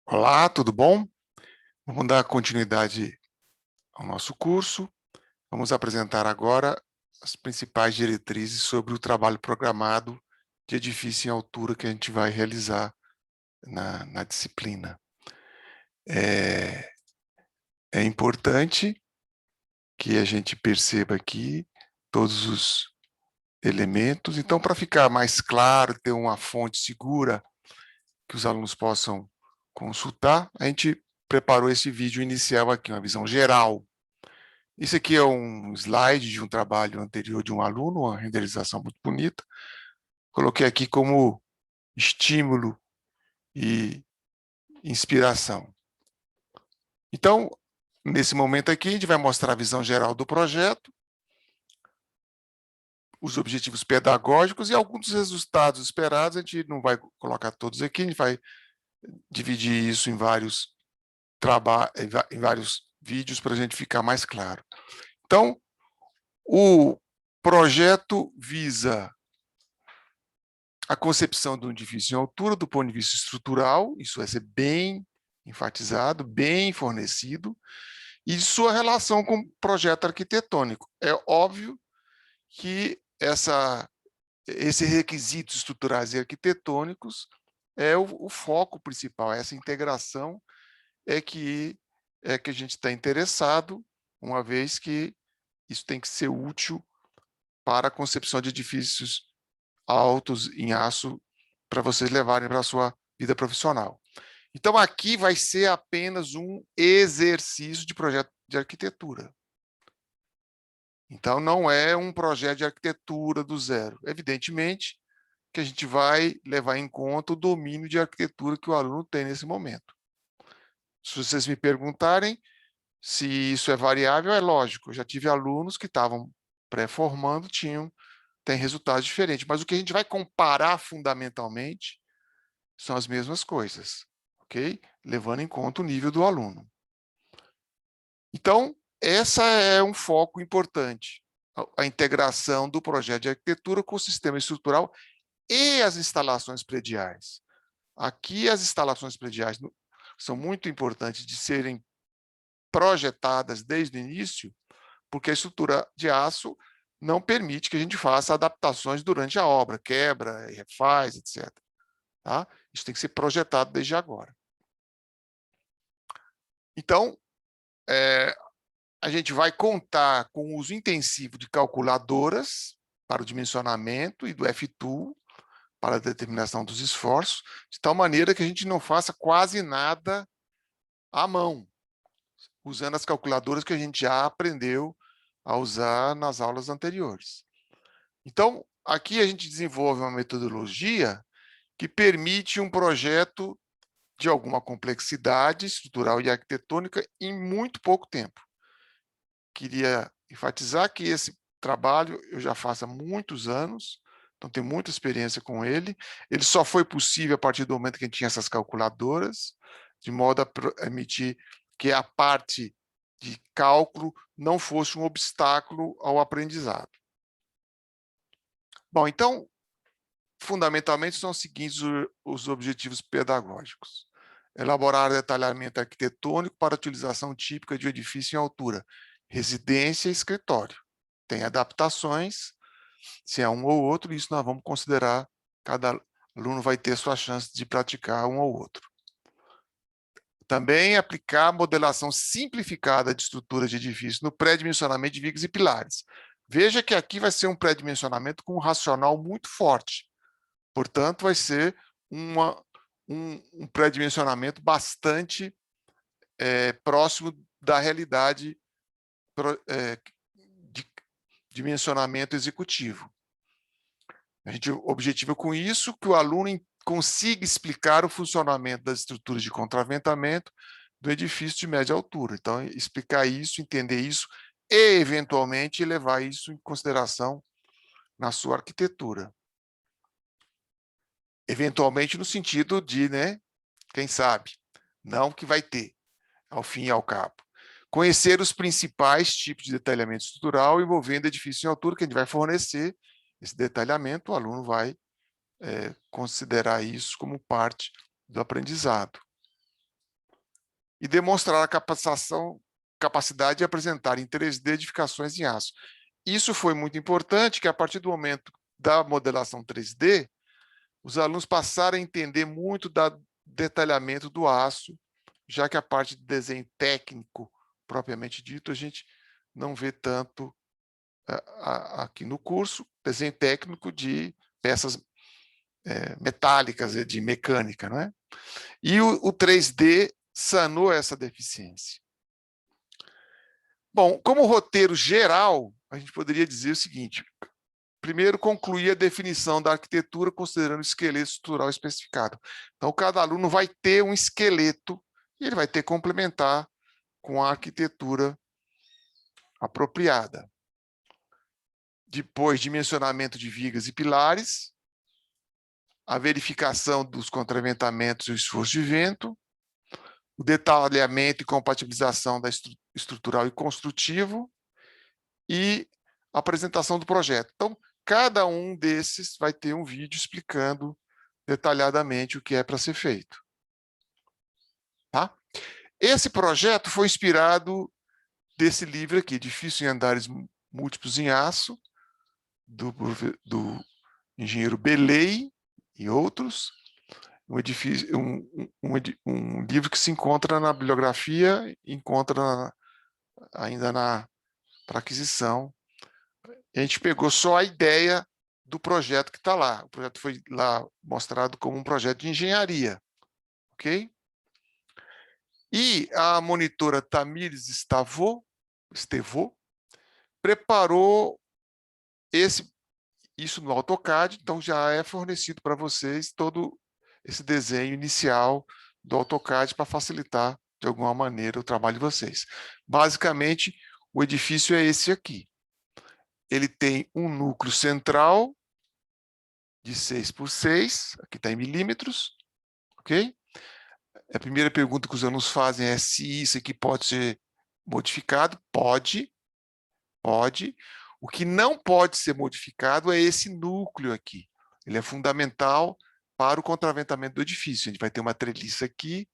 Olá, tudo bom? Vamos dar continuidade ao nosso curso. Vamos apresentar agora as principais diretrizes sobre o trabalho programado de edifício em altura que a gente vai realizar na disciplina. É importante que a gente perceba aqui todos os elementos. Então, para ficar mais claro, ter uma fonte segura que os alunos possam consultar, a gente preparou esse vídeo inicial aqui, uma visão geral. Isso aqui é um slide de um trabalho anterior de um aluno, uma renderização muito bonita. Coloquei aqui como estímulo e inspiração. Então, nesse momento aqui, a gente vai mostrar a visão geral do projeto, os objetivos pedagógicos e alguns dos resultados esperados. A gente não vai colocar todos aqui, a gente vai dividir isso em vários vídeos para a gente ficar mais claro. Então, o projeto visa a concepção de um edifício em altura do ponto de vista estrutural, isso vai ser bem enfatizado, bem fornecido, e sua relação com o projeto arquitetônico. É óbvio que esses requisitos estruturais e arquitetônicos é o foco principal, essa integração é que a gente está interessado, uma vez que isso tem que ser útil para a concepção de edifícios altos em aço para vocês levarem para a sua vida profissional. Então, aqui vai ser apenas um exercício de projeto de arquitetura. Então, não é um projeto de arquitetura do zero. Evidentemente que a gente vai levar em conta o domínio de arquitetura que o aluno tem nesse momento. Se vocês me perguntarem se isso é variável, é lógico. Eu já tive alunos que estavam pré-formando, têm resultados diferentes. Mas o que a gente vai comparar fundamentalmente são as mesmas coisas, ok? Levando em conta o nível do aluno. Então, essa é um foco importante, a integração do projeto de arquitetura com o sistema estrutural e as instalações prediais. Aqui, as instalações prediais são muito importantes de serem projetadas desde o início, porque a estrutura de aço não permite que a gente faça adaptações durante a obra, quebra, refaz, etc. Tá? Isso tem que ser projetado desde agora. Então, a gente vai contar com o uso intensivo de calculadoras para o dimensionamento e do F-Tool para a determinação dos esforços, de tal maneira que a gente não faça quase nada à mão, usando as calculadoras que a gente já aprendeu a usar nas aulas anteriores. Então, aqui a gente desenvolve uma metodologia que permite um projeto de alguma complexidade estrutural e arquitetônica em muito pouco tempo. Queria enfatizar que esse trabalho eu já faço há muitos anos, então tenho muita experiência com ele. Ele só foi possível a partir do momento que a gente tinha essas calculadoras, de modo a permitir que a parte de cálculo não fosse um obstáculo ao aprendizado. Bom, então, fundamentalmente, são os seguintes os objetivos pedagógicos. Elaborar detalhamento arquitetônico para utilização típica de um edifício em altura, residência e escritório. Tem adaptações, se é um ou outro, isso nós vamos considerar, cada aluno vai ter sua chance de praticar um ou outro. Também aplicar modelação simplificada de estrutura de edifício no pré-dimensionamento de vigas e pilares. Veja que aqui vai ser um pré-dimensionamento com um racional muito forte. Portanto, vai ser um pré-dimensionamento bastante próximo da realidade de dimensionamento executivo. O objetivo com isso que o aluno consiga explicar o funcionamento das estruturas de contraventamento do edifício de média altura. Então, explicar isso, entender isso e, eventualmente, levar isso em consideração na sua arquitetura. Eventualmente, no sentido de, quem sabe, não que vai ter, ao fim e ao cabo. Conhecer os principais tipos de detalhamento estrutural envolvendo edifício em altura, que a gente vai fornecer esse detalhamento, o aluno vai considerar isso como parte do aprendizado. e demonstrar a capacidade de apresentar em 3D edificações em aço. Isso foi muito importante, que a partir do momento da modelação 3D, os alunos passaram a entender muito do detalhamento do aço, já que a parte de desenho técnico, propriamente dito, a gente não vê tanto aqui no curso, desenho técnico de peças metálicas, de mecânica, não é? E o 3D sanou essa deficiência. Bom, como roteiro geral, a gente poderia dizer o seguinte: primeiro, concluir a definição da arquitetura considerando o esqueleto estrutural especificado. Então, cada aluno vai ter um esqueleto e ele vai ter que complementar com a arquitetura apropriada. Depois, dimensionamento de vigas e pilares, a verificação dos contraventamentos e o esforço de vento, o detalhamento e compatibilização da estrutural e construtivo e a apresentação do projeto. Então, cada um desses vai ter um vídeo explicando detalhadamente o que é para ser feito. Tá? Esse projeto foi inspirado desse livro aqui, Edifício em Andares Múltiplos em Aço, do engenheiro Belay e outros. Um livro que se encontra na bibliografia, encontra ainda para aquisição. A gente pegou só a ideia do projeto que está lá. O projeto foi lá mostrado como um projeto de engenharia. Ok? E a monitora Tamires Estevô preparou isso no AutoCAD, então já é fornecido para vocês todo esse desenho inicial do AutoCAD para facilitar, de alguma maneira, o trabalho de vocês. Basicamente, o edifício é esse aqui. Ele tem um núcleo central de 6 por 6, aqui está em milímetros, ok? A primeira pergunta que os alunos fazem é se isso aqui pode ser modificado. Pode. O que não pode ser modificado é esse núcleo aqui. Ele é fundamental para o contraventamento do edifício. A gente vai ter uma treliça aqui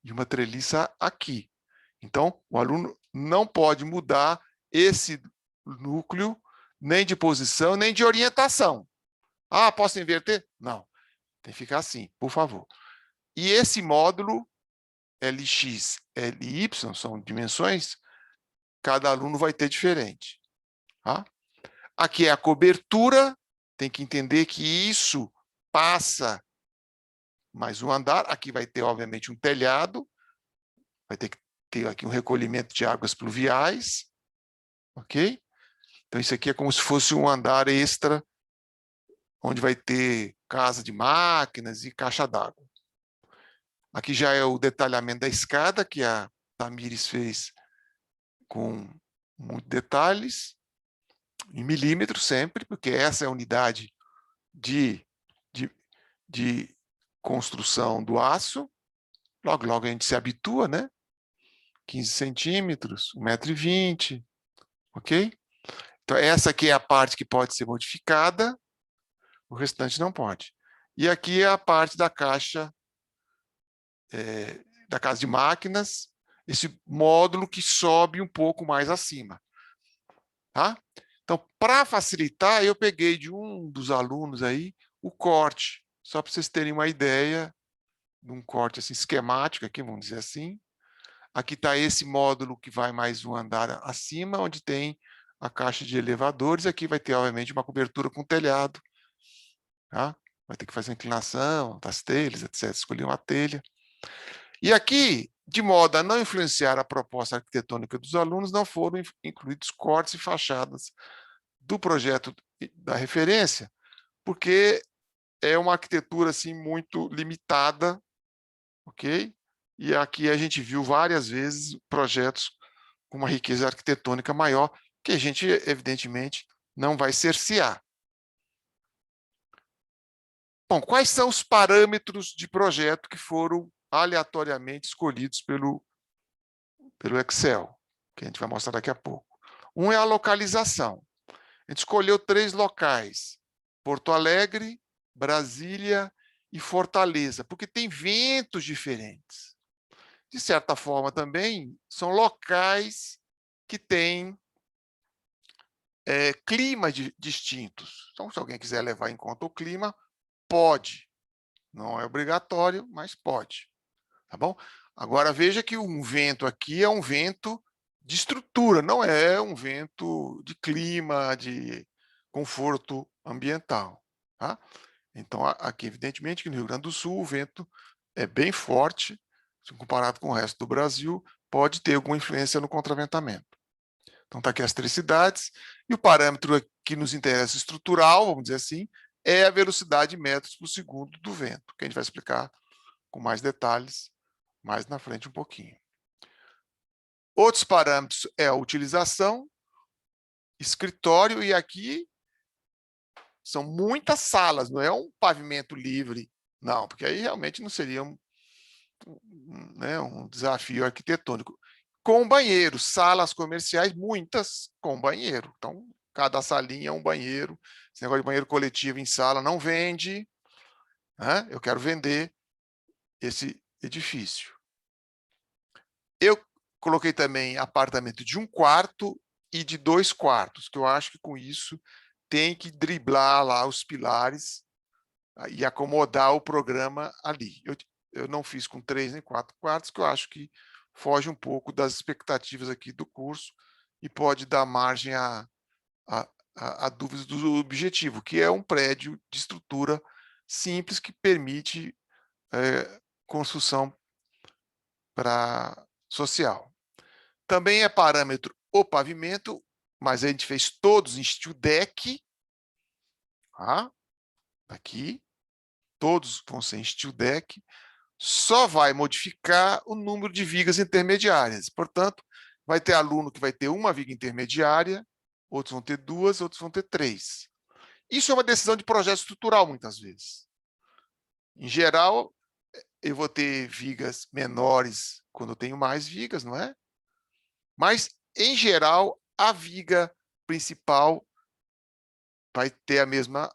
e uma treliça aqui. Então, o aluno não pode mudar esse núcleo nem de posição, nem de orientação. Ah, posso inverter? Não. Tem que ficar assim, por favor. E esse módulo, LX, LY, são dimensões, cada aluno vai ter diferente. Tá? Aqui é a cobertura, tem que entender que isso passa mais um andar. Aqui vai ter, obviamente, um telhado, vai ter que ter aqui um recolhimento de águas pluviais, ok? Então, isso aqui é como se fosse um andar extra, onde vai ter casa de máquinas e caixa d'água. Aqui já é o detalhamento da escada, que a Tamires fez com muitos detalhes, em milímetros sempre, porque essa é a unidade de construção do aço. Logo, logo a gente se habitua, né? 15 centímetros, 1,20 m, ok? Então, essa aqui é a parte que pode ser modificada, o restante não pode. E aqui é a parte da caixa, da casa de máquinas, esse módulo que sobe um pouco mais acima. Tá? Então, para facilitar, eu peguei de um dos alunos aí o corte, só para vocês terem uma ideia de um corte assim, esquemático, aqui, vamos dizer assim. Aqui está esse módulo que vai mais um andar acima, onde tem a caixa de elevadores. Aqui vai ter, obviamente, uma cobertura com telhado. Tá? Vai ter que fazer a inclinação das telhas, etc. Escolher uma telha. E aqui, de modo a não influenciar a proposta arquitetônica dos alunos, não foram incluídos cortes e fachadas do projeto da referência, porque é uma arquitetura assim, muito limitada, ok? E aqui a gente viu várias vezes projetos com uma riqueza arquitetônica maior, que a gente, evidentemente, não vai cercear. Bom, quais são os parâmetros de projeto que foram aleatoriamente escolhidos pelo Excel, que a gente vai mostrar daqui a pouco? Um é a localização. A gente escolheu 3 locais: Porto Alegre, Brasília e Fortaleza, porque tem ventos diferentes. de certa forma também, são locais que têm climas distintos. Então, se alguém quiser levar em conta o clima, pode. Não é obrigatório, mas pode. Tá bom? Agora, veja que um vento aqui é um vento de estrutura, não é um vento de clima, de conforto ambiental. Tá? Então, aqui, evidentemente, que no Rio Grande do Sul, o vento é bem forte, se comparado com o resto do Brasil, pode ter alguma influência no contraventamento. Então, está aqui as 3 cidades, e o parâmetro que nos interessa estrutural, vamos dizer assim, é a velocidade em metros por segundo do vento, que a gente vai explicar com mais detalhes mais na frente um pouquinho. Outros parâmetros é a utilização, escritório, e aqui são muitas salas, não é um pavimento livre, não, porque aí realmente não seria um desafio arquitetônico. Com banheiro, salas comerciais, muitas com banheiro. Então, cada salinha é um banheiro. Esse negócio de banheiro coletivo em sala não vende. Né? Eu quero vender esse edifício. Eu coloquei também apartamento de 1 quarto e de 2 quartos, que eu acho que com isso tem que driblar lá os pilares e acomodar o programa ali. Eu não fiz com 3 nem 4 quartos, que eu acho que foge um pouco das expectativas aqui do curso e pode dar margem a dúvidas do objetivo, que é um prédio de estrutura simples que permite construção para social. Também é parâmetro o pavimento, mas a gente fez todos em steel deck. Tá? Aqui, todos vão ser em steel deck. Só vai modificar o número de vigas intermediárias. Portanto, vai ter aluno que vai ter 1 viga intermediária, outros vão ter 2, outros vão ter 3. Isso é uma decisão de projeto estrutural, muitas vezes. Em geral, eu vou ter vigas menores quando eu tenho mais vigas, não é? Mas, em geral, a viga principal vai ter a mesma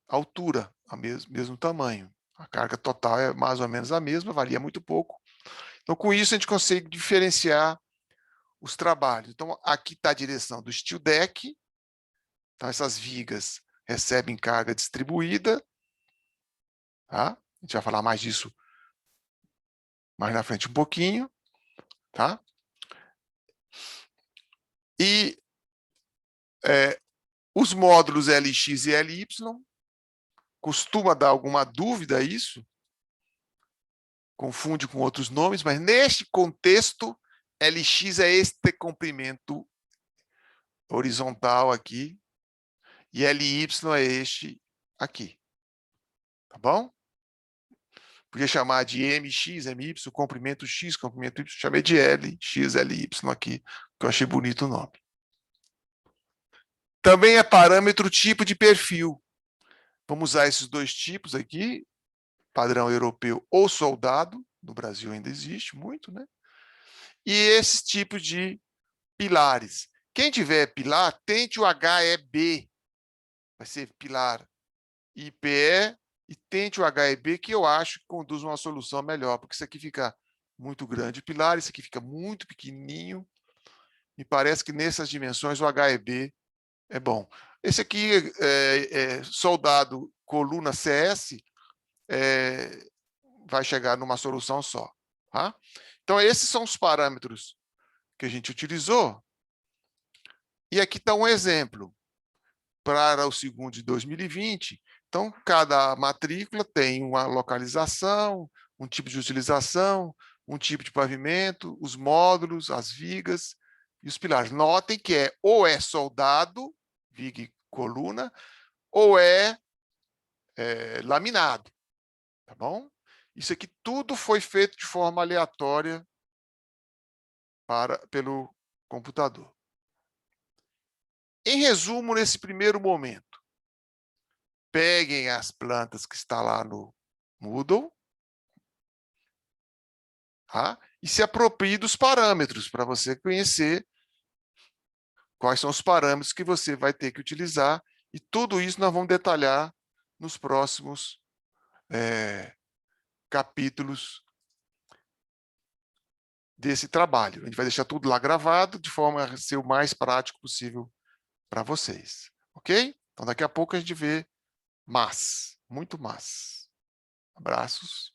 altura, o mesmo tamanho. A carga total é mais ou menos a mesma, varia muito pouco. Então, com isso, a gente consegue diferenciar os trabalhos. Então, aqui está a direção do steel deck. Então, essas vigas recebem carga distribuída. Tá? A gente vai falar mais disso mais na frente um pouquinho. Tá? E os módulos LX e LY, costuma dar alguma dúvida isso, confunde com outros nomes, mas neste contexto, LX é este comprimento horizontal aqui, e LY é este aqui. Tá bom? Podia chamar de MX, MY, comprimento X, comprimento Y, chamei de LX, LY aqui, que eu achei bonito o nome. Também é parâmetro tipo de perfil. Vamos usar esses 2 tipos aqui, padrão europeu ou soldado, no Brasil ainda existe muito, né? E esses tipos de pilares. Quem tiver pilar, tente o HEB, vai ser pilar IPE, e tente o HEB, que eu acho que conduz uma solução melhor, porque isso aqui fica muito grande o pilar, isso aqui fica muito pequenininho, me parece que nessas dimensões o HEB é bom. Esse aqui, soldado coluna CS, vai chegar numa solução só. Tá? Então, esses são os parâmetros que a gente utilizou. E aqui está um exemplo para o segundo de 2020. Então, cada matrícula tem uma localização, um tipo de utilização, um tipo de pavimento, os módulos, as vigas e os pilares. Notem que ou é soldado, viga e coluna, ou é laminado. Tá bom? Isso aqui tudo foi feito de forma aleatória pelo computador. Em resumo, nesse primeiro momento, peguem as plantas que está lá no Moodle, tá? E se apropriem dos parâmetros, para você conhecer quais são os parâmetros que você vai ter que utilizar, e tudo isso nós vamos detalhar nos próximos capítulos desse trabalho. A gente vai deixar tudo lá gravado de forma a ser o mais prático possível para vocês. Ok? Então, daqui a pouco a gente vê mais, muito mais. Abraços.